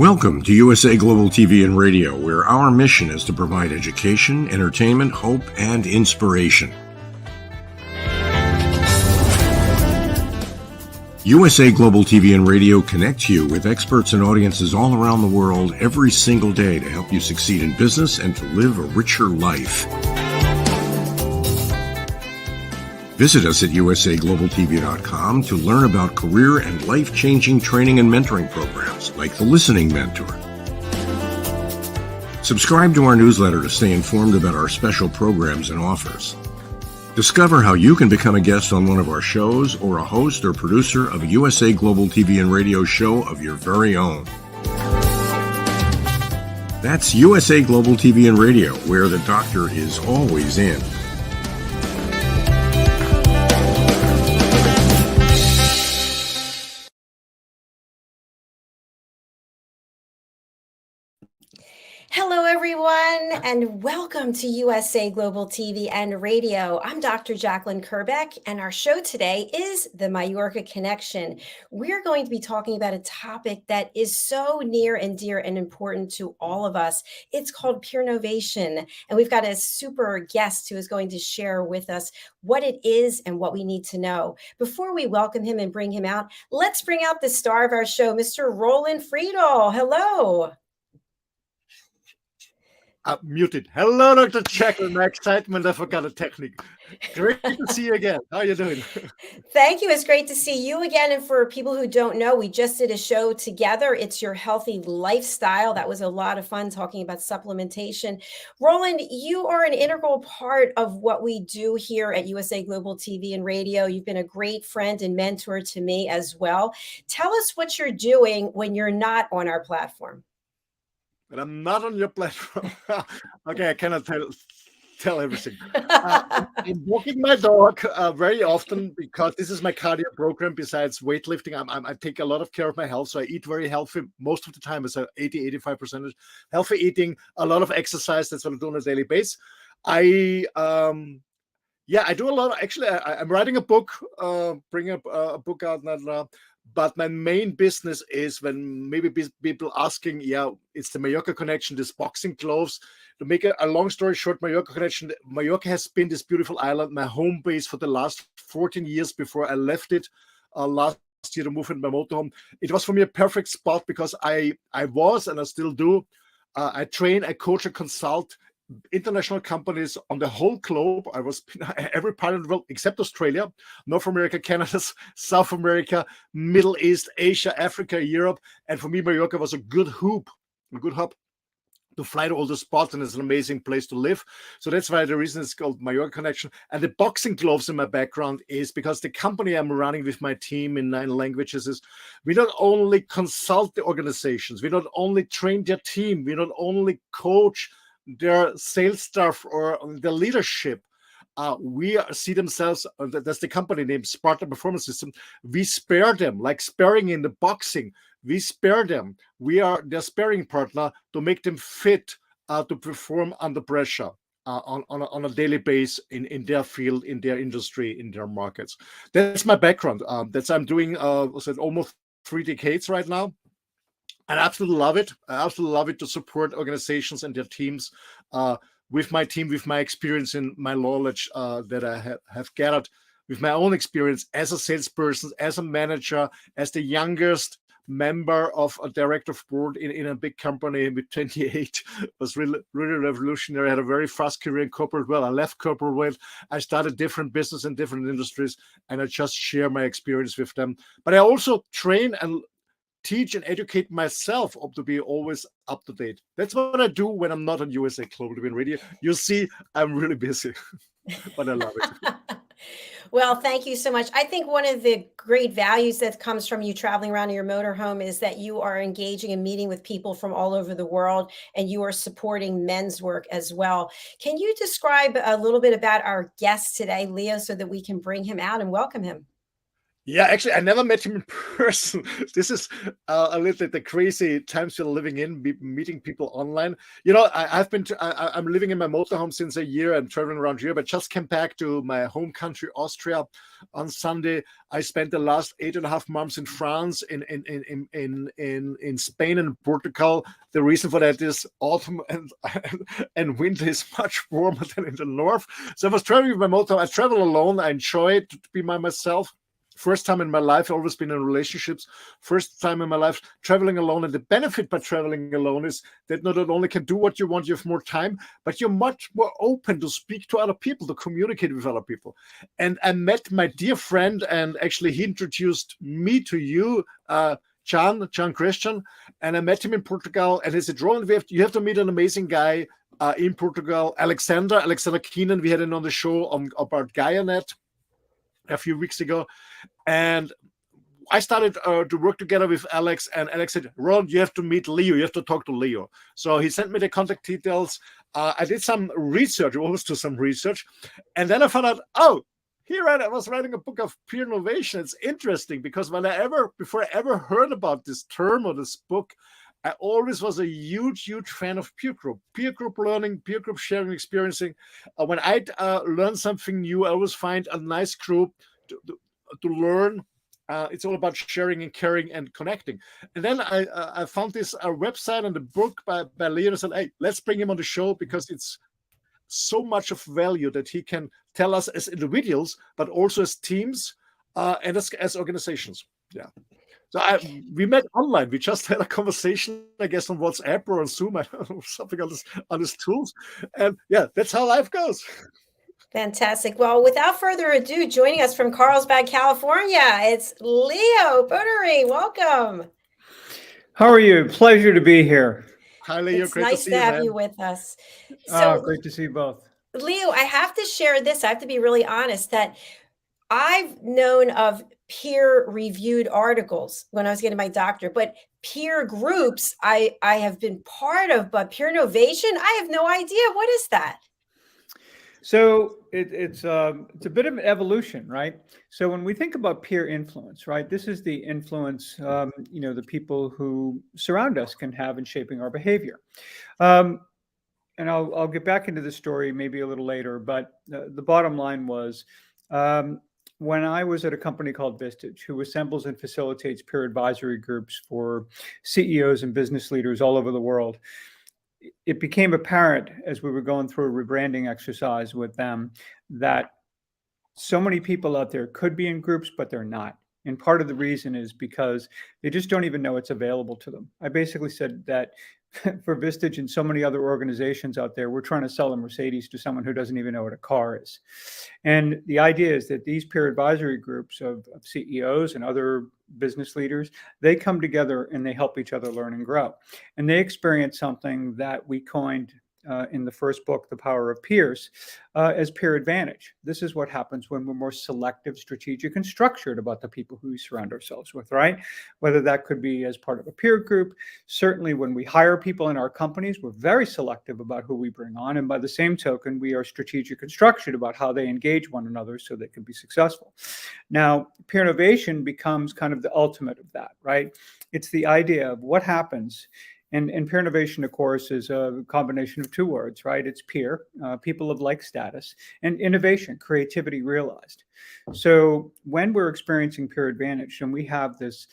Welcome to USA Global TV and Radio, where our mission is to provide education, entertainment, hope, and inspiration. USA Global TV and Radio connects you with experts and audiences all around the world every single day to help you succeed in business and to live a richer life. Visit us at usaglobaltv.com to learn about career and life-changing training and mentoring programs like the Listening Mentor. Subscribe to our newsletter to stay informed about our special programs and offers. Discover how you can become a guest on one of our shows or a host or producer of a USA Global TV and Radio show of your very own. That's USA Global TV and Radio, where the doctor is always in. Hello, everyone, and welcome to USA Global TV and Radio. I'm Dr. Jacalyn Kerbeck, and our show today is the Mallorca Connection. We're going to be talking about a topic that is so near and dear and important to all of us. It's called Peernovation, and we've got a super guest who is going to share with us what it is and what we need to know. Before we welcome him and bring him out, let's bring out the star of our show, Mr. ROLAND FRIEDL. Hello. Muted. Hello, Dr. Jacalyn. My excitement, I forgot a technique. Great to see you again. How are you doing? Thank you. It's great to see you again. And for people who don't know, we just did a show together. It's Your Healthy Lifestyle. That was a lot of fun talking about supplementation. ROLAND, you are an integral part of what we do here at USA Global TV and Radio. You've been a great friend and mentor to me as well. Tell us what you're doing when you're not on our platform. But I'm not on your platform. Okay, I cannot tell everything. I'm walking my dog very often because this is my cardio program. Besides weightlifting, I take a lot of care of my health. So I eat very healthy most of the time. It's 80-85% healthy eating, a lot of exercise. That's what I do on a daily basis. I do a lot. Actually, I'm writing a book, bringing up a book out now. But my main business is when maybe people asking, it's the Mallorca Connection, this boxing gloves. To make a long story short, Mallorca Connection, Mallorca has been this beautiful island, my home base for the last 14 years before I left it last year to move into my motorhome. It was for me a perfect spot because I was, and I still do, I train, I coach, I consult international companies on the whole globe. I was every part of the world except Australia, North America, Canada, South America, Middle East, Asia, Africa, Europe. And for me, Mallorca was a good hub to fly to all the spots, and it's an amazing place to live. So that's why the reason it's called Mallorca Connection. And the boxing gloves in my background is because the company I'm running with my team in 9 languages is we not only consult the organizations, we not only train their team, we not only coach their sales staff or the leadership. We see themselves, that's the company name, Sparta Performance System. We spare them, like sparring in the boxing. We spare them. We are their sparring partner to make them fit to perform under pressure on a daily basis in their field, in their industry, in their markets. That's my background. I'm doing almost 3 decades right now. I absolutely love it. I absolutely love it to support organizations and their teams with my team, with my experience and my knowledge that I have gathered with my own experience as a salesperson, as a manager, as the youngest member of a director of board in a big company with 28. It was really revolutionary. I had a very fast career in corporate world. I left corporate world. I started different business in different industries, and I just share my experience with them. But I also train and teach and educate myself to be always up to date. That's what I do when I'm not on USA Global TV and Radio. You see, I'm really busy, but I love it. Well, thank you so much. I think one of the great values that comes from you traveling around in your motorhome is that you are engaging and meeting with people from all over the world, and you are supporting men's work as well. Can you describe a little bit about our guest today, Leo, so that we can bring him out and welcome him? Yeah, actually, I never met him in person. This is a little bit the crazy times we're living in, meeting people online. You know, I'm living in my motorhome since a year and traveling around Europe. I just came back to my home country, Austria, on Sunday. I spent the last 8.5 months in France, in Spain and Portugal. The reason for that is autumn and winter is much warmer than in the north. So I was traveling with my motorhome. I travel alone. I enjoy it to be by myself. First time in my life, I've always been in relationships. First time in my life, traveling alone. And the benefit by traveling alone is that not only can do what you want, you have more time, but you're much more open to speak to other people, to communicate with other people. And I met my dear friend, and actually he introduced me to you, John Christian, and I met him in Portugal. And he said, Roland, you have to meet an amazing guy in Portugal, Alexander Keenan. We had him on the show about GaiaNet a few weeks ago, and I started to work together with Alex, and Alex said, Roland, you have to meet Leo, you have to talk to Leo. So he sent me the contact details. I did some research, always do some research, and then I found out, oh, I was writing a book of peer innovation. It's interesting because before I ever heard about this term or this book, I always was a huge fan of peer group learning, peer group sharing, experiencing. When I learn something new, I always find a nice group to learn. It's all about sharing and caring and connecting. And then I found this website and the book by Leon and said, hey, let's bring him on the show because it's so much of value that he can tell us as individuals, but also as teams and as organizations. Yeah. So we met online. We just had a conversation, I guess, on WhatsApp or on Zoom, I don't know, something on these tools. And yeah, that's how life goes. Fantastic. Well, without further ado, joining us from Carlsbad, California, it's Leo Bottary. Welcome. How are you? Pleasure to be here. Hi, Leo. It's great nice to to see have you, you with us. So, Great to see you both. Leo, I have to share this. I have to be really honest that I've known of peer-reviewed articles when I was getting my doctorate, but peer groups I have been part of, but Peernovation, I have no idea. What is that? So it's a bit of an evolution, right? So when we think about peer influence, right, this is the influence, the people who surround us can have in shaping our behavior. And I'll get back into the story maybe a little later, but the bottom line was when I was at a company called Vistage, who assembles and facilitates peer advisory groups for CEOs and business leaders all over the world, it became apparent as we were going through a rebranding exercise with them that so many people out there could be in groups, but they're not. And part of the reason is because they just don't even know it's available to them. I basically said that for Vistage and so many other organizations out there, we're trying to sell a Mercedes to someone who doesn't even know what a car is. And the idea is that these peer advisory groups of CEOs and other business leaders, they come together and they help each other learn and grow. And they experience something that we coined in the first book, The Power of Peers, as peer advantage. This is what happens when we're more selective, strategic, and structured about the people who we surround ourselves with, right? Whether that could be as part of a peer group. Certainly when we hire people in our companies, we're very selective about who we bring on. And by the same token, we are strategic and structured about how they engage one another so they can be successful. Now, peer innovation becomes kind of the ultimate of that, right? It's the idea of what happens. And peer innovation, of course, is a combination of two words, right? It's peer, people of like status, and innovation, creativity realized. So when we're experiencing peer advantage and we have this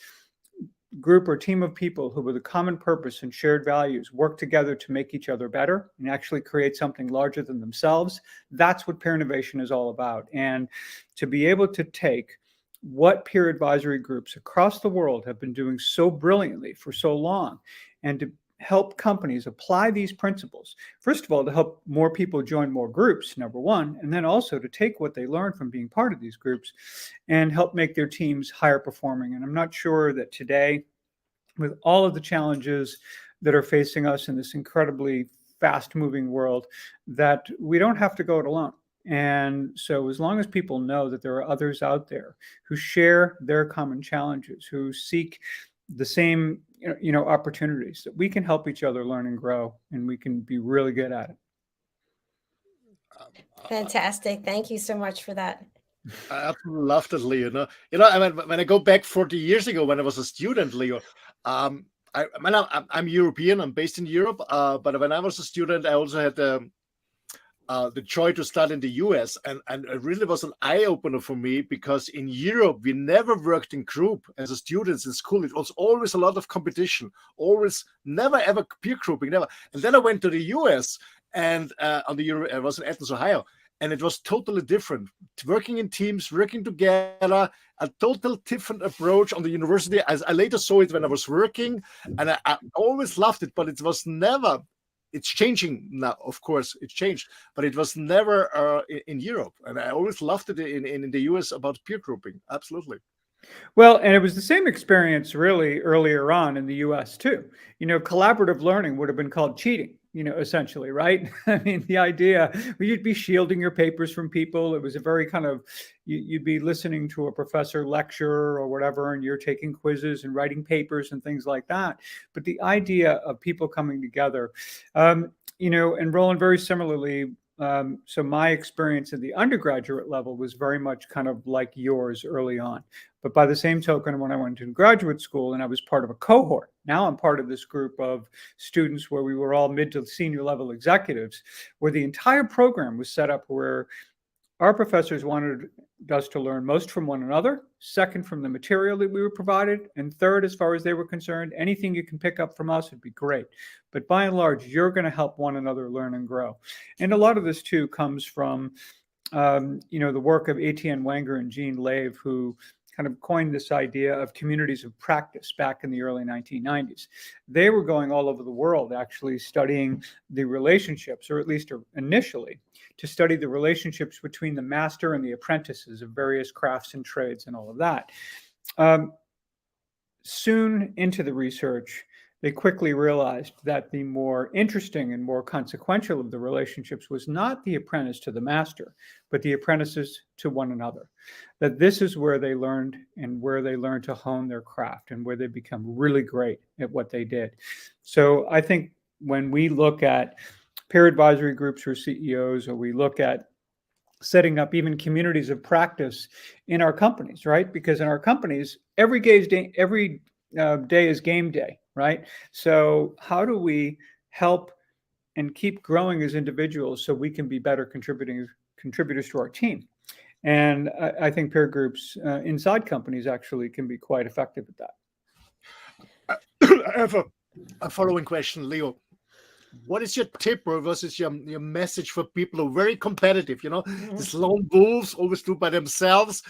group or team of people who with a common purpose and shared values work together to make each other better and actually create something larger than themselves, that's what peer innovation is all about. And to be able to take what peer advisory groups across the world have been doing so brilliantly for so long, and to help companies apply these principles, first of all, to help more people join more groups, number one, and then also to take what they learn from being part of these groups and help make their teams higher performing. And I'm not sure that today, with all of the challenges that are facing us in this incredibly fast moving world, that we don't have to go it alone. And so as long as people know that there are others out there who share their common challenges, who seek the same opportunities, that we can help each other learn and grow, and we can be really good at it. Fantastic. Thank you so much for that. I absolutely loved it, Leo. I mean, when I go back 40 years ago, when I was a student, Leo, I'm European. I'm based in Europe. But when I was a student, I also had the joy to study in the US, and it really was an eye opener for me, because in Europe we never worked in group as a students in school. It was always a lot of competition, always, never ever peer grouping, never. And then I went to the US, and I was in Athens, Ohio, and it was totally different. Working in teams, working together, a total different approach on the university. As I later saw it when I was working, and I always loved it, but it was never. It's changing now, of course, it's changed, but it was never in Europe. And I always loved it in the US about peer grouping. Absolutely. Well, and it was the same experience really earlier on in the US too. Collaborative learning would have been called cheating, essentially, right? I mean, the idea, you'd be shielding your papers from people. It was a very kind of, you'd be listening to a professor lecture or whatever, and you're taking quizzes and writing papers and things like that. But the idea of people coming together, and Roland, very similarly, so my experience at the undergraduate level was very much kind of like yours early on. But by the same token, when I went to graduate school and I was part of a cohort, now I'm part of this group of students where we were all mid to senior level executives, where the entire program was set up where our professors wanted us to learn most from one another, second from the material that we were provided, and third, as far as they were concerned, anything you can pick up from us would be great. But by and large, you're going to help one another learn and grow. And a lot of this too comes from the work of Etienne Wenger and Jean Lave, who kind of coined this idea of communities of practice back in the early 1990s. They were going all over the world actually studying the relationships, or at least initially, to study the relationships between the master and the apprentices of various crafts and trades and all of that. Soon into the research, they quickly realized that the more interesting and more consequential of the relationships was not the apprentice to the master, but the apprentices to one another. That this is where they learned, and where they learned to hone their craft, and where they become really great at what they did. So I think when we look at peer advisory groups for CEOs, or we look at setting up even communities of practice in our companies, right? Because in our companies, every day is game day, right? So how do we help and keep growing as individuals so we can be better contributors to our team? And I think peer groups inside companies actually can be quite effective at that. I have a following question, Leo. What is your tip, or what is your message for people who are very competitive? These lone wolves always do by themselves,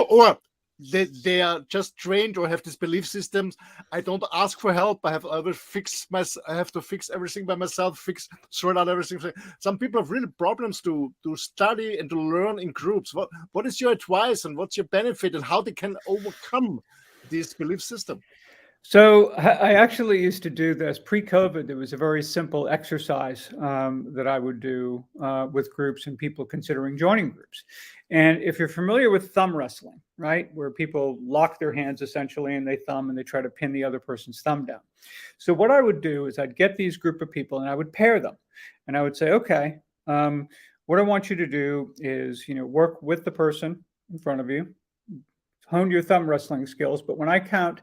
or they are just trained or have these belief systems. I don't ask for help. I have to fix everything by myself. Sort out everything. Some people have really problems to study and to learn in groups. What is your advice, and what's your benefit, and how they can overcome this belief system? So I actually used to do this pre-COVID. There was a very simple exercise that I would do with groups and people considering joining groups. And if you're familiar with thumb wrestling, right, where people lock their hands essentially and they thumb and they try to pin the other person's thumb down. So what I would do is I'd get these group of people and I would pair them. And I would say, okay, what I want you to do is, work with the person in front of you, hone your thumb wrestling skills. But when I count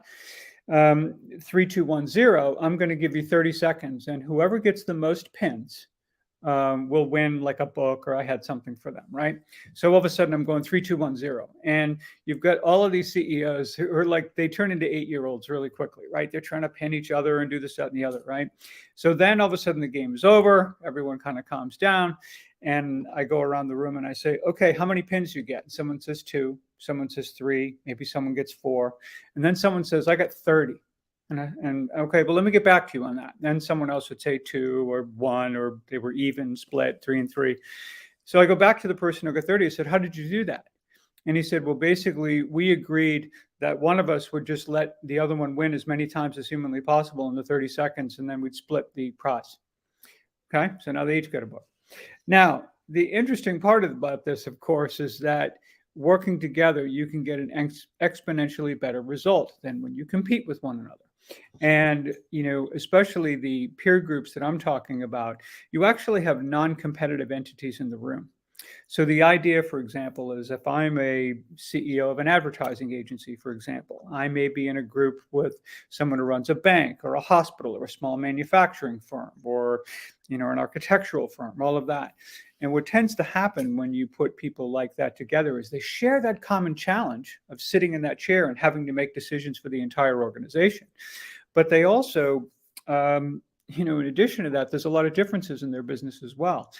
3, 2, 1, 0, I'm going to give you 30 seconds, and whoever gets the most pins will win like a book, or I had something for them, right? So all of a sudden I'm going 3, 2, 1, 0. And you've got all of these CEOs who are like, they turn into 8-year-olds really quickly, right? They're trying to pin each other and do this, that, and the other, right? So then all of a sudden the game is over. Everyone kind of calms down. And I go around the room and I say, okay, how many pins you get? Someone says 2, someone says 3, maybe someone gets 4. And then someone says, I got 30. And okay, well, let me get back to you on that. Then someone else would say 2 or 1, or they were even, split 3 and 3. So I go back to the person who got 30. I said, how did you do that? And he said, well, basically, we agreed that one of us would just let the other one win as many times as humanly possible in the 30 seconds, and then we'd split the prize. Okay, so now they each got a book. Now, the interesting part about this, of course, is that working together, you can get an exponentially better result than when you compete with one another. And, especially the peer groups that I'm talking about, you actually have non-competitive entities in the room. So the idea, for example, is if I'm a CEO of an advertising agency, for example, I may be in a group with someone who runs a bank or a hospital or a small manufacturing firm or, an architectural firm, all of that. And what tends to happen when you put people like that together is they share that common challenge of sitting in that chair and having to make decisions for the entire organization. But they also, in addition to that, there's a lot of differences in their business as well.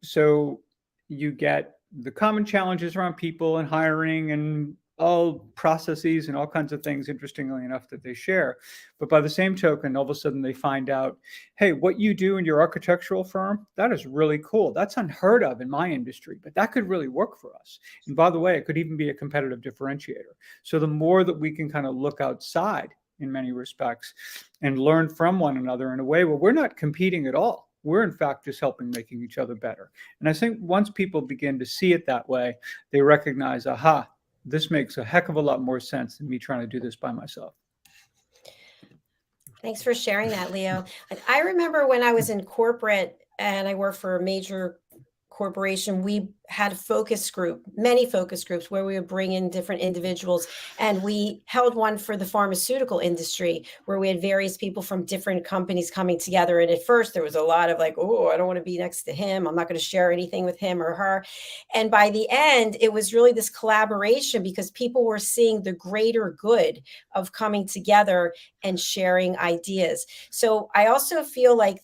So you get the common challenges around people and hiring and all processes and all kinds of things, interestingly enough, that they share. But by the same token, all of a sudden they find out, hey, what you do in your architectural firm, that is really cool. That's unheard of in my industry, but that could really work for us. And by the way, it could even be a competitive differentiator. So the more that we can kind of look outside in many respects and learn from one another in a way where we're not competing at all. We're in fact just helping making each other better. And I think once people begin to see it that way, they recognize, aha, this makes a heck of a lot more sense than me trying to do this by myself. Thanks for sharing that, Leo. I remember when I was in corporate and I worked for a major corporation, we had a focus group, many focus groups where we would bring in different individuals. And we held one for the pharmaceutical industry where we had various people from different companies coming together. And at first there was a lot of like, oh, I don't want to be next to him. I'm not going to share anything with him or her. And by the end, it was really this collaboration because people were seeing the greater good of coming together and sharing ideas. So I also feel like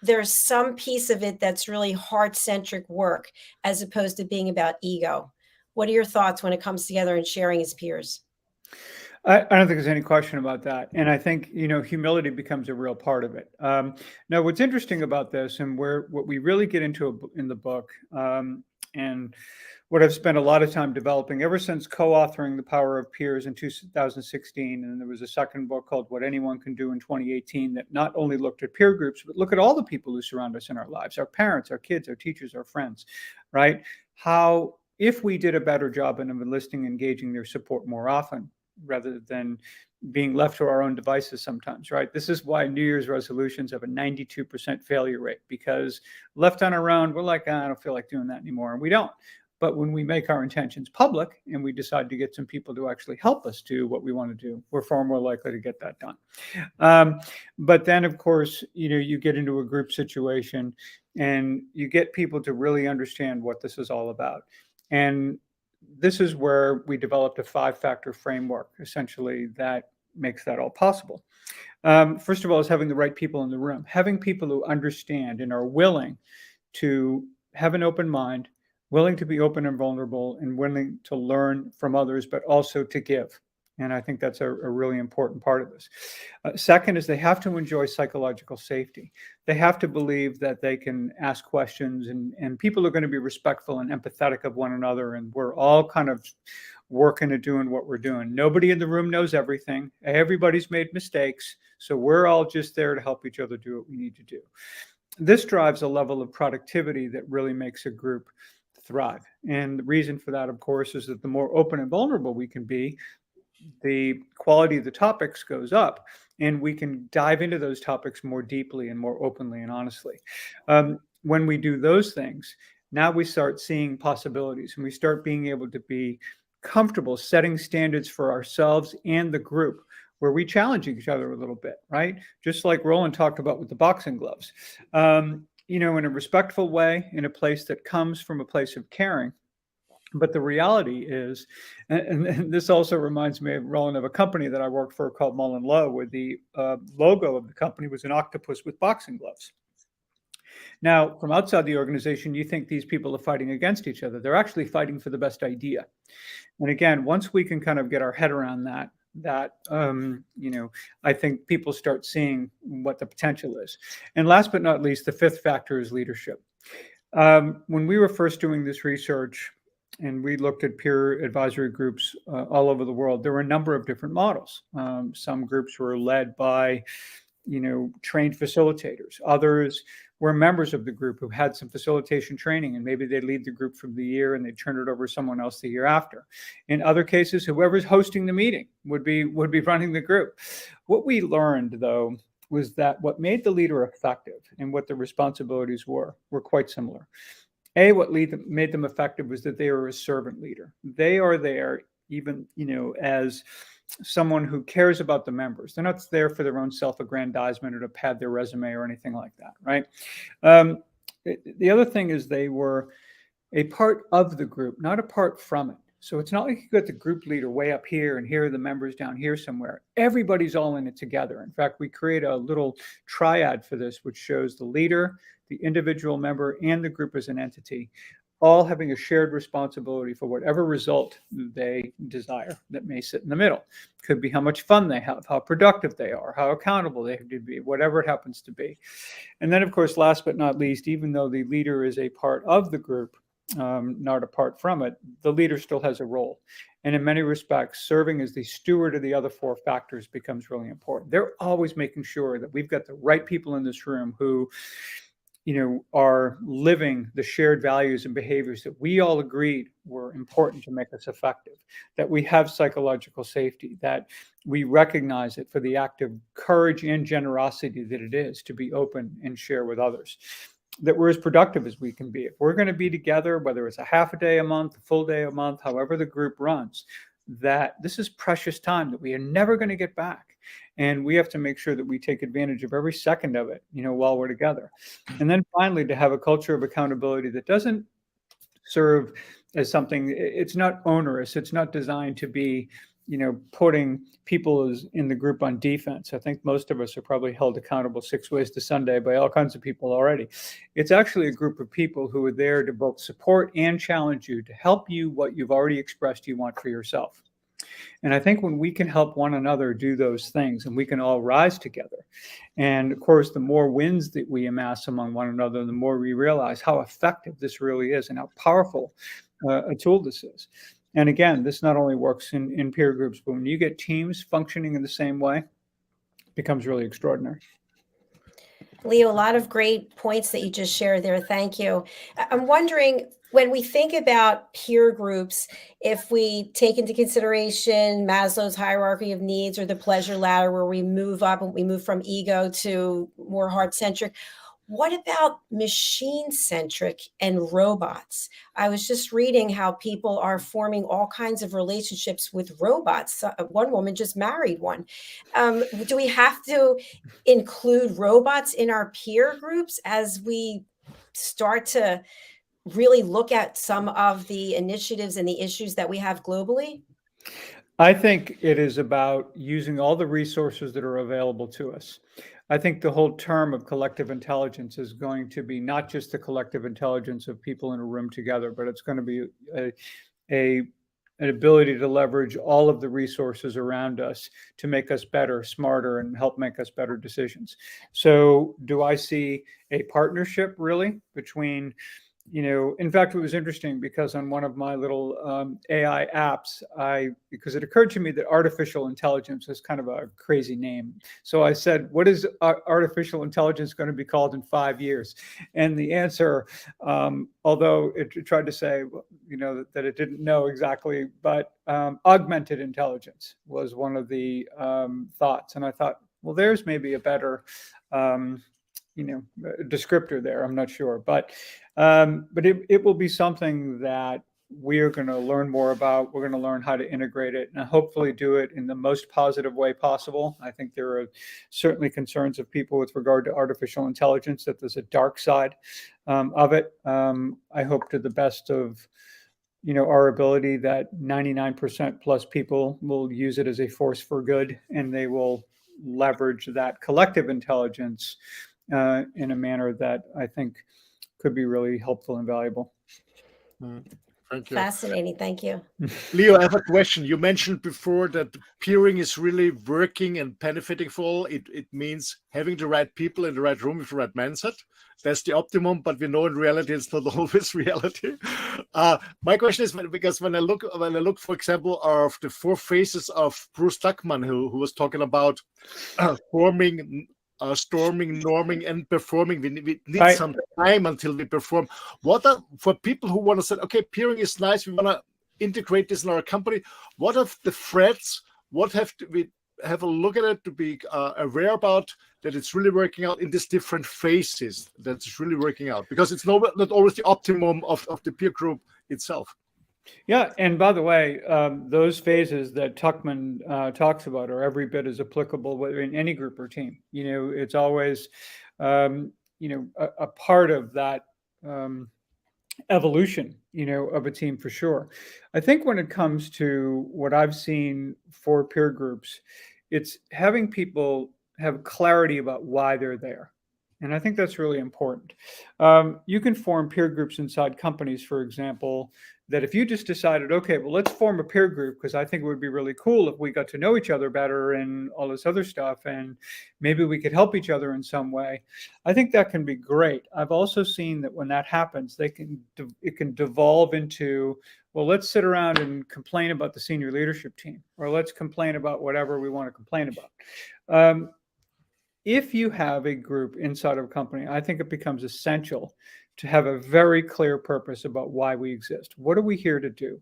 there's some piece of it that's really heart-centric work as opposed to being about ego. What are your thoughts when it comes together and sharing as peers? I don't think there's any question about that. And I think, humility becomes a real part of it. Now, what's interesting about this and what we really get into in the book and what I've spent a lot of time developing ever since co-authoring The Power of Peers in 2016. And there was a second book called What Anyone Can Do in 2018 that not only looked at peer groups, but look at all the people who surround us in our lives, our parents, our kids, our teachers, our friends, right? How, if we did a better job of enlisting, engaging their support more often, rather than being left to our own devices sometimes, right? This is why New Year's resolutions have a 92% failure rate, because left on our own, we're like, I don't feel like doing that anymore. And we don't. But when we make our intentions public and we decide to get some people to actually help us do what we want to do, we're far more likely to get that done. But then, of course, you get into a group situation and you get people to really understand what this is all about. And this is where we developed a 5-factor framework, essentially, that makes that all possible. First of all, is having the right people in the room, having people who understand and are willing to have an open mind, willing to be open and vulnerable, and willing to learn from others, but also to give. And I think that's a really important part of this. Second is they have to enjoy psychological safety. They have to believe that they can ask questions and people are going to be respectful and empathetic of one another. And we're all kind of working and doing what we're doing. Nobody in the room knows everything. Everybody's made mistakes. So we're all just there to help each other do what we need to do. This drives a level of productivity that really makes a group thrive. And the reason for that, of course, is that the more open and vulnerable we can be, the quality of the topics goes up and we can dive into those topics more deeply and more openly and honestly. When we do those things, now we start seeing possibilities and we start being able to be comfortable setting standards for ourselves and the group where we challenge each other a little bit, right? Just like Roland talked about with the boxing gloves. In a respectful way, in a place that comes from a place of caring. But the reality is, and this also reminds me, Roland, of a company that I worked for called Mullen Lowe, where the logo of the company was an octopus with boxing gloves. Now, from outside the organization, you think these people are fighting against each other. They're actually fighting for the best idea. And again, once we can kind of get our head around that, I think people start seeing what the potential is. And last but not least, the 5th factor is leadership. When we were first doing this research and we looked at peer advisory groups all over the world, there were a number of different models. Some groups were led by, trained facilitators. Others were members of the group who had some facilitation training, and maybe they'd lead the group for the year and they'd turn it over to someone else the year after. In other cases, whoever's hosting the meeting would be running the group. What we learned, though, was that what made the leader effective and what the responsibilities were quite similar. what made them effective was that they were a servant leader. They are there even, as someone who cares about the members. They're not there for their own self-aggrandizement or to pad their resume or anything like that, right? The other thing is they were a part of the group, not apart from it. So it's not like you got the group leader way up here and here are the members down here somewhere. Everybody's all in it together. In fact, we create a little triad for this, which shows the leader, the individual member, and the group as an entity, all having a shared responsibility for whatever result they desire that may sit in the middle. Could be how much fun they have, how productive they are, how accountable they have to be, whatever it happens to be. And then, of course, last but not least, even though the leader is a part of the group, not apart from it, the leader still has a role. And in many respects, serving as the steward of the other four factors becomes really important. They're always making sure that we've got the right people in this room who, are living the shared values and behaviors that we all agreed were important to make us effective, that we have psychological safety, that we recognize it for the act of courage and generosity that it is to be open and share with others, that we're as productive as we can be. If we're going to be together, whether it's a half a day a month, a full day a month, however the group runs, that this is precious time that we are never going to get back. And we have to make sure that we take advantage of every second of it, while we're together. And then finally, to have a culture of accountability that doesn't serve as something, it's not onerous. It's not designed to be, putting people in the group on defense. I think most of us are probably held accountable 6 ways to Sunday by all kinds of people already. It's actually a group of people who are there to both support and challenge you, to help you what you've already expressed you want for yourself. And I think when we can help one another do those things and we can all rise together, and of course, the more wins that we amass among one another, the more we realize how effective this really is and how powerful a tool this is. And again, this not only works in peer groups, but when you get teams functioning in the same way, it becomes really extraordinary. Leo, a lot of great points that you just shared there. Thank you. I'm wondering, when we think about peer groups, if we take into consideration Maslow's hierarchy of needs or the pleasure ladder, where we move up and we move from ego to more heart-centric, what about machine-centric and robots? I was just reading how people are forming all kinds of relationships with robots. One woman just married one. Do we have to include robots in our peer groups as we start to really look at some of the initiatives and the issues that we have globally? I think it is about using all the resources that are available to us. I think the whole term of collective intelligence is going to be not just the collective intelligence of people in a room together, but it's going to be an ability to leverage all of the resources around us to make us better, smarter, and help make us better decisions. So do I see a partnership really between, in fact, it was interesting because on one of my little AI apps, because it occurred to me that artificial intelligence is kind of a crazy name. So I said, what is artificial intelligence going to be called in 5 years? And the answer, although it tried to say, that it didn't know exactly, but augmented intelligence was one of the thoughts. And I thought, well, there's maybe a better descriptor there. I'm not sure, but it will be something that we are going to learn more about. We're going to learn how to integrate it and hopefully do it in the most positive way possible. I think there are certainly concerns of people with regard to artificial intelligence, that there's a dark side of it. I hope to the best of our ability that 99% plus people will use it as a force for good, and they will leverage that collective intelligence in a manner that I think could be really helpful and valuable. Thank you. Fascinating. Thank you. Leo, I have a question. You mentioned before that peering is really working and benefiting for all. It means having the right people in the right room with the right mindset. That's the optimum, but we know in reality it's not always reality. My question is, because when I look, for example, of the 4 phases of Bruce Tuckman, who was talking about forming, storming, norming, and performing. We need some time until we perform. What are, for people who want to say, okay, peering is nice, we want to integrate this in our company, what are the threats? What have we have a look at it, to be aware about that it's really working out in these different phases, that it's really working out, because it's not always the optimum of the peer group itself. Yeah, and by the way, those phases that Tuckman talks about are every bit as applicable in any group or team. It's always, a part of that evolution, of a team for sure. I think when it comes to what I've seen for peer groups, it's having people have clarity about why they're there. And I think that's really important. You can form peer groups inside companies, for example, that if you just decided, okay, well, let's form a peer group because I think it would be really cool if we got to know each other better and all this other stuff, and maybe we could help each other in some way. I think that can be great. I've also seen that when that happens, it can devolve into, well, let's sit around and complain about the senior leadership team, or let's complain about whatever we want to complain about. If you have a group inside of a company, I think it becomes essential to have a very clear purpose about why we exist. What are we here to do?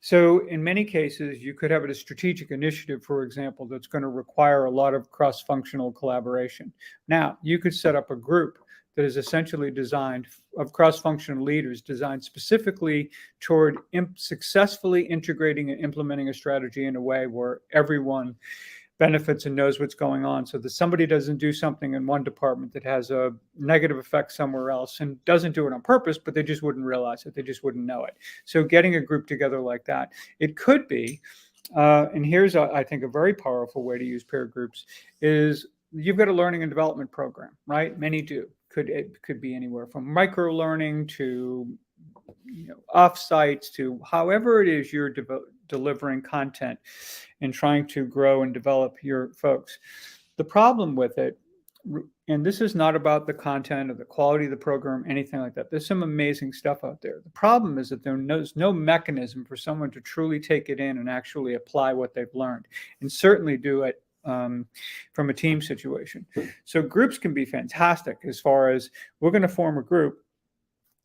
So in many cases, you could have a strategic initiative, for example, that's going to require a lot of cross-functional collaboration. Now, you could set up a group that is essentially designed of cross-functional leaders designed specifically toward successfully integrating and implementing a strategy in a way where everyone benefits and knows what's going on, so that somebody doesn't do something in one department that has a negative effect somewhere else and doesn't do it on purpose, but they just wouldn't realize it. They just wouldn't know it. So getting a group together like that, it could be, and here's, I think, a very powerful way to use peer groups is you've got a learning and development program, right? Many do. It could be anywhere from micro learning to off-sites to however it is you're delivering content and trying to grow and develop your folks. The problem with it, and this is not about the content or the quality of the program, anything like that. There's some amazing stuff out there. The problem is that there's no mechanism for someone to truly take it in and actually apply what they've learned, and certainly do it from a team situation. So groups can be fantastic as far as we're going to form a group.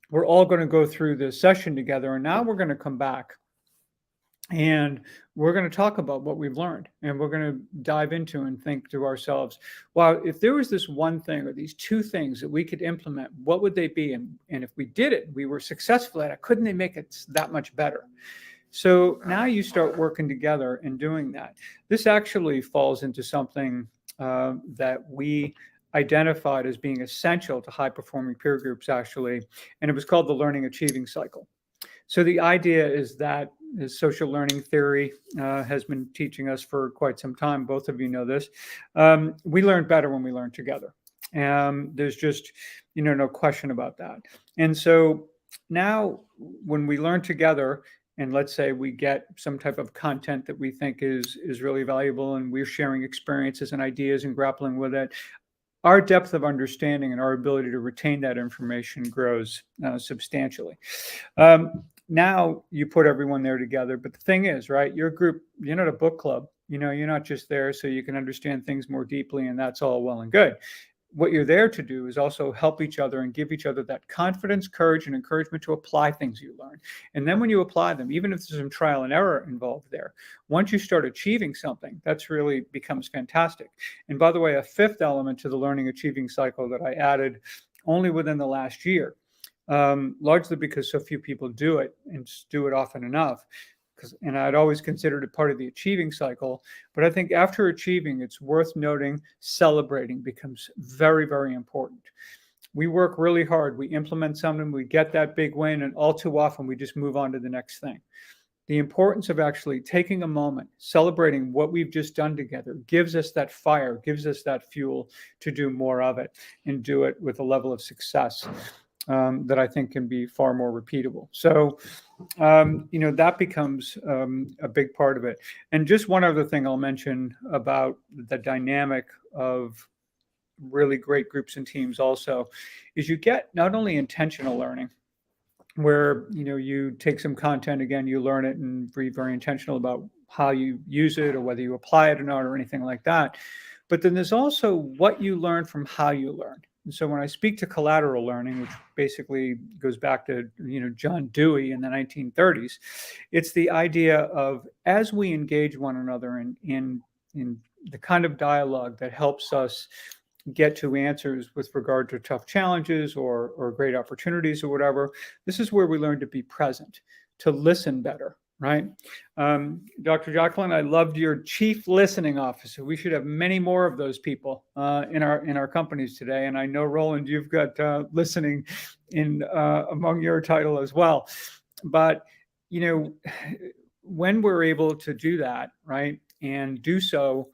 We're all going to go through this session together, and now we're going to come back and we're going to talk about what we've learned, and we're going to dive into and think to ourselves, wow, if there was this one thing or these two things that we could implement, what would they be? And if we did it, we were successful at it, couldn't they make it that much better? So now you start working together and doing that. This actually falls into something that we identified as being essential to high-performing peer groups, actually, and it was called the learning achieving cycle. So the idea is that as social learning theory has been teaching us for quite some time, both of you know this, we learn better when we learn together. There's just, no question about that. And so now when we learn together, and let's say we get some type of content that we think is really valuable, and we're sharing experiences and ideas and grappling with it, our depth of understanding and our ability to retain that information grows substantially. Now you put everyone there together, but the thing is, right, your group, you're not a book club, you're not just there so you can understand things more deeply, and that's all well and good. What you're there to do is also help each other and give each other that confidence, courage, and encouragement to apply things you learn. And then when you apply them, even if there's some trial and error involved there, once you start achieving something, that's really becomes fantastic. And by the way, a fifth element to the learning achieving cycle that I added only within the last year, largely because so few people do it and do it often enough. And I'd always considered it part of the achieving cycle. But I think after achieving, it's worth noting celebrating becomes very, very important. We work really hard. We implement something, we get that big win, and all too often we just move on to the next thing. The importance of actually taking a moment, celebrating what we've just done together, gives us that fire, gives us that fuel to do more of it and do it with a level of success that I think can be far more repeatable. So, that becomes a big part of it. And just one other thing I'll mention about the dynamic of really great groups and teams also is you get not only intentional learning, where, you take some content, again, you learn it and be very intentional about how you use it or whether you apply it or not or anything like that. But then there's also what you learn from how you learn. And so when I speak to collateral learning, which basically goes back to, John Dewey in the 1930s, it's the idea of as we engage one another in the kind of dialogue that helps us get to answers with regard to tough challenges or great opportunities or whatever. This is where we learn to be present, to listen better, right? Dr. Jacalyn, I loved your chief listening officer. We should have many more of those people in our companies today. And I know, Roland, you've got listening in among your title as well. But, you know, when we're able to do that, right, and do so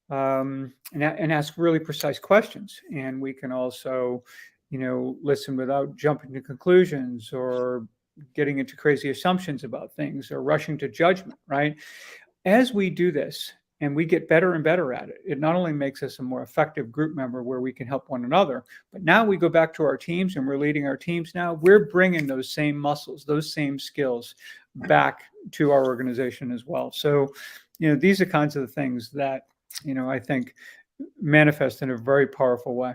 and ask really precise questions, and we can also, you know, listen without jumping to conclusions or getting into crazy assumptions about things or rushing to judgment, right? As we do this and we get better and better at it, it not only makes us a more effective group member where we can help one another, but now we go back to our teams and we're leading our teams now. We're bringing those same muscles, those same skills back to our organization as well. So, you know, these are kinds of the things that, you know, I think manifest in a very powerful way.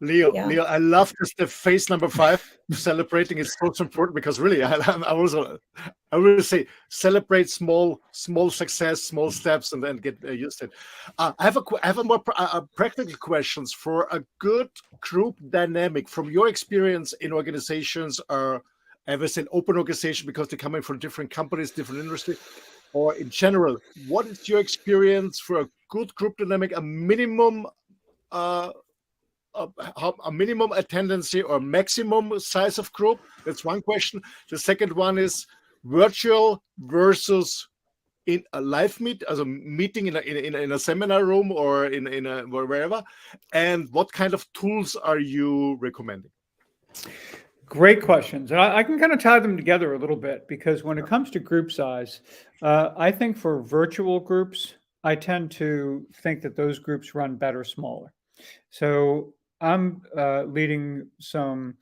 Leo, Yeah. Leo, I love this, the phase number 5, celebrating is so important, because really, I will say, celebrate small success, small steps, and then get used to it. I have a more practical questions for a good group dynamic from your experience in organizations, or ever an open organization, because they're coming from different companies, different industry, or in general, what is your experience for a good group dynamic, a minimum attendance or maximum size of group? That's one question. The second one is virtual versus in a live as a meeting in a seminar room or in a wherever, and what kind of tools are you recommending? Great questions. And I can kind of tie them together a little bit, because when it comes to group size, I think for virtual groups, I tend to think that those groups run better smaller. So I'm leading some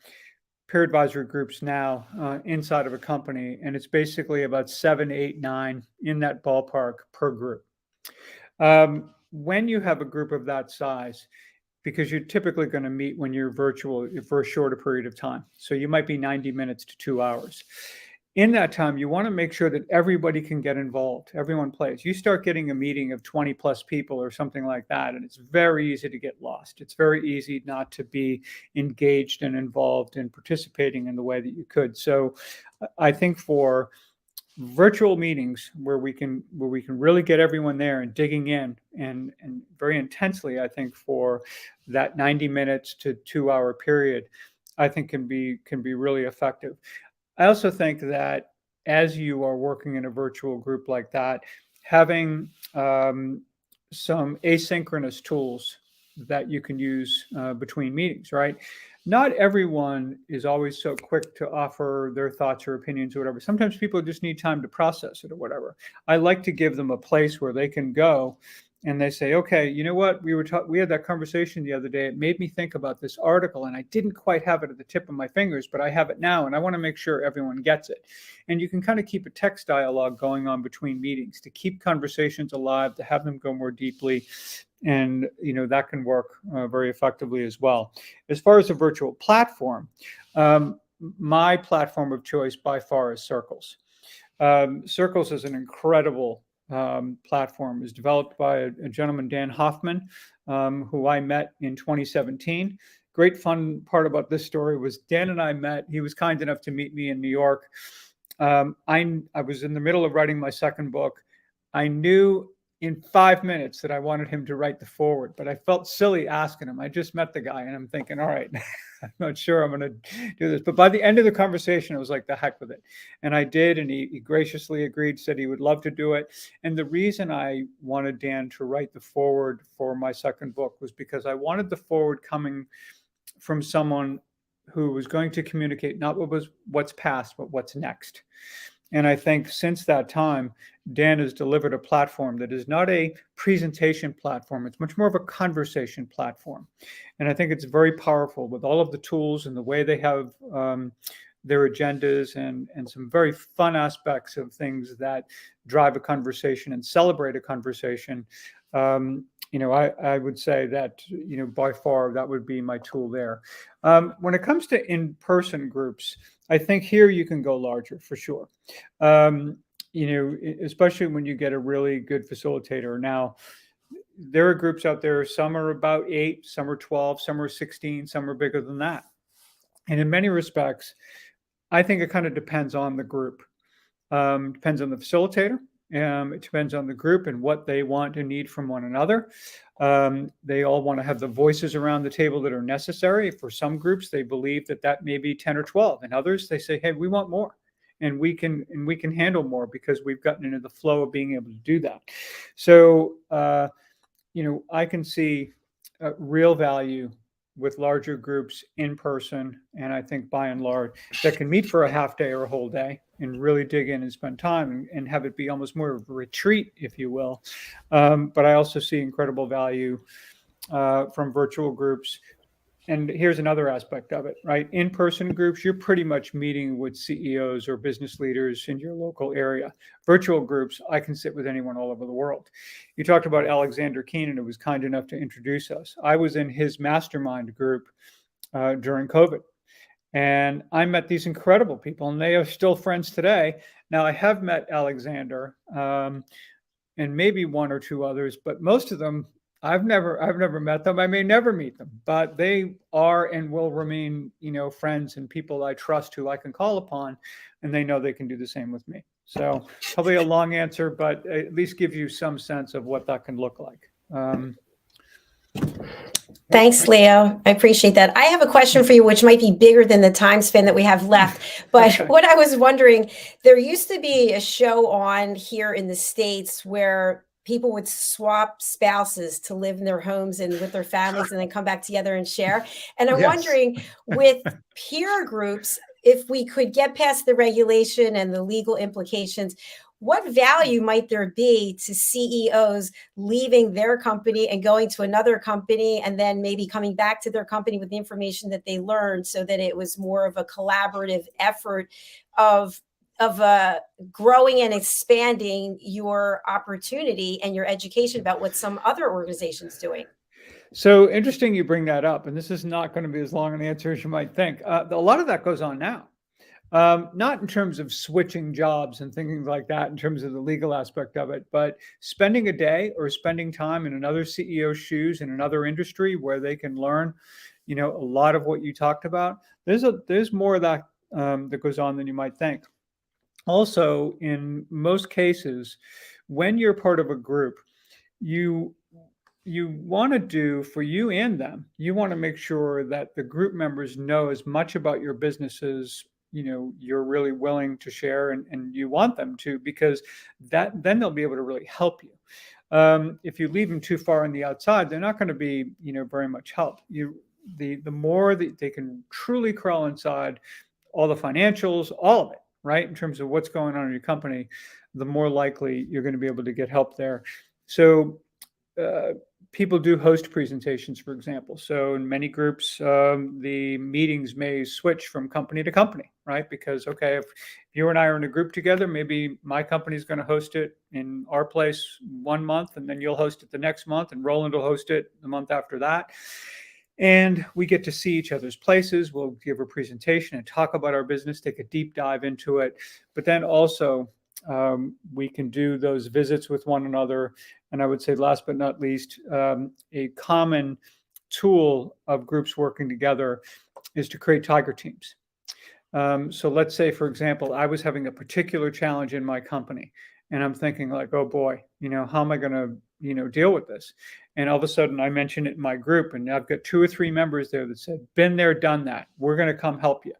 peer advisory groups now inside of a company, and it's basically about 7, 8, 9 in that ballpark per group. When you have a group of that size, because you're typically going to meet when you're virtual for a shorter period of time. So you might be 90 minutes to 2 hours. In that time, you want to make sure that everybody can get involved. Everyone plays. You start getting a meeting of 20 plus people or something like that, and it's very easy to get lost. It's very easy not to be engaged and involved and participating in the way that you could. So I think for virtual meetings where we can really get everyone there and digging in and very intensely, I think for that 90 minutes to 2 hour period, I think can be really effective. I also think that as you are working in a virtual group like that, having some asynchronous tools that you can use between meetings, right? Not everyone is always so quick to offer their thoughts or opinions or whatever. Sometimes people just need time to process it or whatever. I like to give them a place where they can go and they say, okay, you know what? We had that conversation the other day. It made me think about this article, and I didn't quite have it at the tip of my fingers, but I have it now, and I want to make sure everyone gets it. And you can kind of keep a text dialogue going on between meetings to keep conversations alive, to have them go more deeply. And, you know, that can work very effectively as well. As far as a virtual platform, my platform of choice by far is Circles. Circles is an incredible platform. It was developed by a gentleman, Dan Hoffman, who I met in 2017. Great fun part about this story was Dan and I met. He was kind enough to meet me in New York. I was in the middle of writing my second book. I knew in 5 minutes that I wanted him to write the foreword, but I felt silly asking him. I just met the guy and I'm thinking, all right, I'm not sure I'm going to do this. But by the end of the conversation, I was like, the heck with it. And I did. And he graciously agreed, said he would love to do it. And the reason I wanted Dan to write the foreword for my second book was because I wanted the foreword coming from someone who was going to communicate not what's past, but what's next. And I think since that time, Dan has delivered a platform that is not a presentation platform. It's much more of a conversation platform. And I think it's very powerful with all of the tools and the way they have their agendas and some very fun aspects of things that drive a conversation and celebrate a conversation. You know, I would say that, you know, by far that would be my tool there. When it comes to in-person groups, I think here you can go larger for sure. You know, especially when you get a really good facilitator. Now, there are groups out there, some are about 8, some are 12, some are 16, some are bigger than that. And in many respects, I think it kind of depends on the group. Depends on the facilitator. It depends on the group and what they want and need from one another. They all want to have the voices around the table that are necessary. For some groups, they believe that may be 10 or 12. And others, they say, hey, we want more. And we can handle more because we've gotten into the flow of being able to do that. So, I can see real value with larger groups in person. And I think by and large that can meet for a half day or a whole day and really dig in and spend time and have it be almost more of a retreat, if you will. But I also see incredible value from virtual groups. And here's another aspect of it, right? In-person groups, you're pretty much meeting with CEOs or business leaders in your local area. Virtual groups, I can sit with anyone all over the world. You talked about Alexander Keenan, who was kind enough to introduce us. I was in his mastermind group during COVID. And I met these incredible people, and they are still friends today. Now, I have met Alexander and maybe one or two others, but most of them, I've never met them. I may never meet them, but they are and will remain, friends and people I trust who I can call upon, and they know they can do the same with me. So probably a long answer, but at least give you some sense of what that can look like. Thanks, Leo. I appreciate that. I have a question for you, which might be bigger than the time span that we have left. But what I was wondering, there used to be a show on here in the States where people would swap spouses to live in their homes and with their families and then come back together and share. And I'm wondering, with peer groups, if we could get past the regulation and the legal implications, what value might there be to CEOs leaving their company and going to another company and then maybe coming back to their company with the information that they learned, so that it was more of a collaborative effort of growing and expanding your opportunity and your education about what some other organization's doing? So interesting you bring that up, and this is not going to be as long an answer as you might think. A lot of that goes on now. Not in terms of switching jobs and things like that, in terms of the legal aspect of it, but spending a day or spending time in another CEO's shoes in another industry where they can learn, a lot of what you talked about. There's more of that that goes on than you might think. Also, in most cases, when you're part of a group, you want to do for you and them, you want to make sure that the group members know as much about your business as you're really willing to share, and you want them to, because then they'll be able to really help you. If you leave them too far on the outside, they're not going to be very much help. The more that they can truly crawl inside all the financials, all of it, right, in terms of what's going on in your company, the more likely you're going to be able to get help there. So people do host presentations, for example. So in many groups, the meetings may switch from company to company, right? Because, okay, if you and I are in a group together, maybe my company is going to host it in our place 1 month, and then you'll host it the next month, and ROLAND will host it the month after that. And we get to see each other's places. We'll give a presentation and talk about our business, take a deep dive into it. But then also, we can do those visits with one another. And I would say, last but not least, a common tool of groups working together is to create tiger teams. So let's say, for example, I was having a particular challenge in my company, and I'm thinking like, oh boy, how am I going to, deal with this? And all of a sudden I mention it in my group, and I've got 2 or 3 members there that said, been there, done that. We're going to come help you.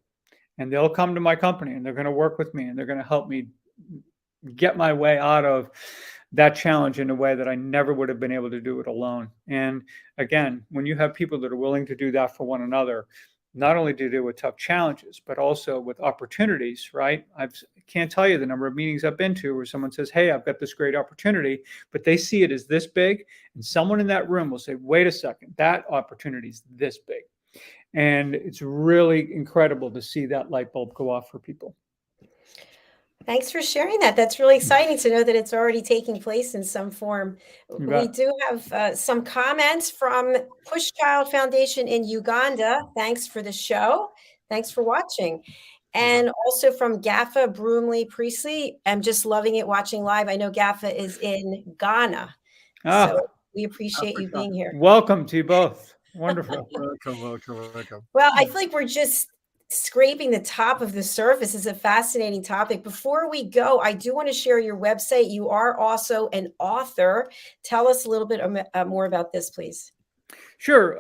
And they'll come to my company, and they're going to work with me, and they're going to help me get my way out of that challenge in a way that I never would have been able to do it alone. And again, when you have people that are willing to do that for one another, not only to deal with tough challenges, but also with opportunities, right? I can't tell you the number of meetings I've been to where someone says, hey, I've got this great opportunity, but they see it as this big. And someone in that room will say, wait a second, that opportunity is this big. And it's really incredible to see that light bulb go off for people. Thanks for sharing that. That's really exciting to know that it's already taking place in some form. We do have some comments from Push Child Foundation in Uganda. Thanks for the show. Thanks for watching. And also from Gaffa Broomley Priestley. I'm just loving it watching live. I know Gaffa is in Ghana. So We appreciate you being here. Welcome to you both. Wonderful. Welcome. Well, I feel like we're just scraping the top of the surface. Is a fascinating topic. Before we go, I do want to share your website. You are also an author. Tell us a little bit more about this, please. Sure.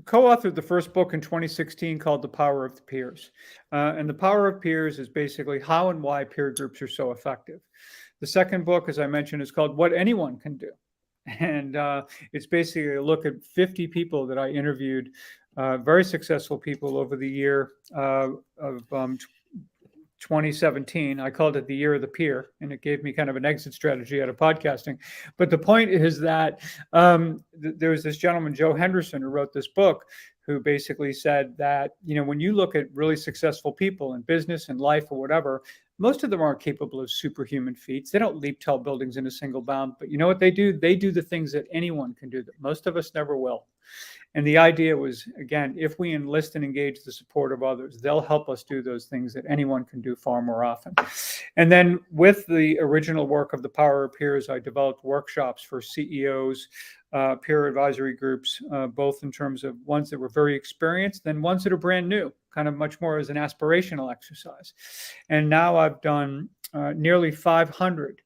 Co-authored the first book in 2016 called The Power of the Peers. And The Power of Peers is basically how and why peer groups are so effective. The second book, as I mentioned, is called What Anyone Can Do. And it's basically a look at 50 people that I interviewed, very successful people over the year of 2017. I called it the year of the peer, and it gave me kind of an exit strategy out of podcasting. But the point is that there was this gentleman, Joe Henderson, who wrote this book, who basically said that, you know, when you look at really successful people in business and life or whatever, most of them aren't capable of superhuman feats. They don't leap tall buildings in a single bound. But you know what they do? They do the things that anyone can do that most of us never will. And the idea was, again, if we enlist and engage the support of others, they'll help us do those things that anyone can do far more often. And then with the original work of The Power of Peers, I developed workshops for CEOs, peer advisory groups, both in terms of ones that were very experienced, then ones that are brand new, kind of much more as an aspirational exercise. And now I've done nearly 500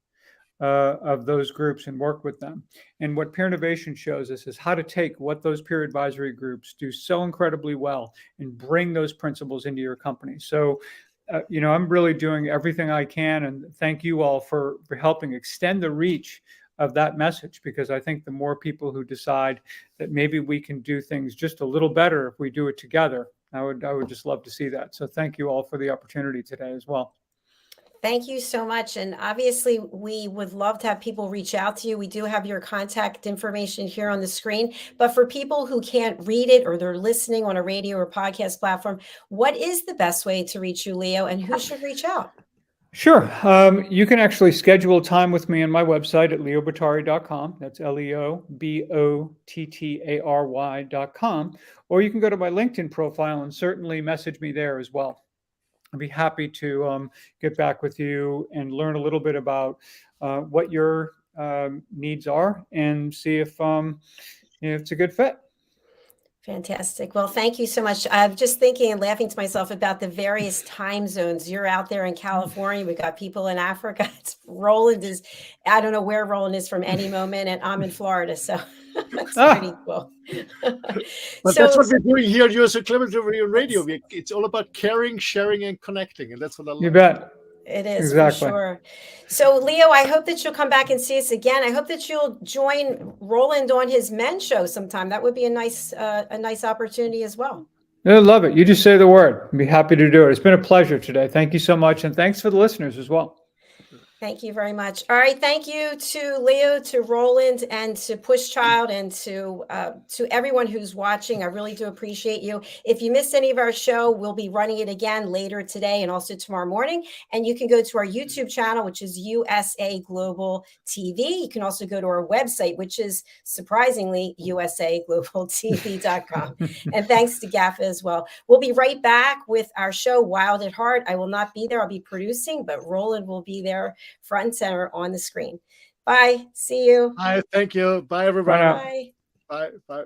of those groups and work with them. And what Peernovation shows us is how to take what those peer advisory groups do so incredibly well and bring those principles into your company. So, you know, I'm really doing everything I can, and thank you all for helping extend the reach of that message, because I think the more people who decide that maybe we can do things just a little better if we do it together, I would just love to see that. So thank you all for the opportunity today as well. Thank you so much. And obviously, we would love to have people reach out to you. We do have your contact information here on the screen. But for people who can't read it, or they're listening on a radio or podcast platform, what is the best way to reach you, Leo, and who should reach out? Sure. You can actually schedule time with me on my website at leobottary.com. That's LEOBOTTARY.com. Or you can go to my LinkedIn profile and certainly message me there as well. I'd be happy to get back with you and learn a little bit about what your needs are and see if it's a good fit. Fantastic. Well, thank you so much. I'm just thinking and laughing to myself about the various time zones. You're out there in California. We've got people in Africa. ROLAND is, I don't know where ROLAND is from any moment, and I'm in Florida. So it's pretty cool. But that's what we're doing here at USA Collaborative Radio. It's all about caring, sharing, and connecting. And that's what I love. You bet. It is, exactly. for sure. So, Leo, I hope that you'll come back and see us again. I hope that you'll join ROLAND on his men's show sometime. That would be a nice opportunity as well. I love it. You just say the word. I'd be happy to do it. It's been a pleasure today. Thank you so much. And thanks for the listeners as well. Thank you very much. All right. Thank you to Leo, to ROLAND, and to Pushchild, and to everyone who's watching. I really do appreciate you. If you missed any of our show, we'll be running it again later today and also tomorrow morning. And you can go to our YouTube channel, which is USA Global TV. You can also go to our website, which is surprisingly usaglobaltv.com. And thanks to GAFA as well. We'll be right back with our show, Wild at Heart. I will not be there. I'll be producing, but ROLAND will be there front and center on the screen. Bye. See you. Bye. Thank you. Bye, everybody. Bye. Bye. Bye.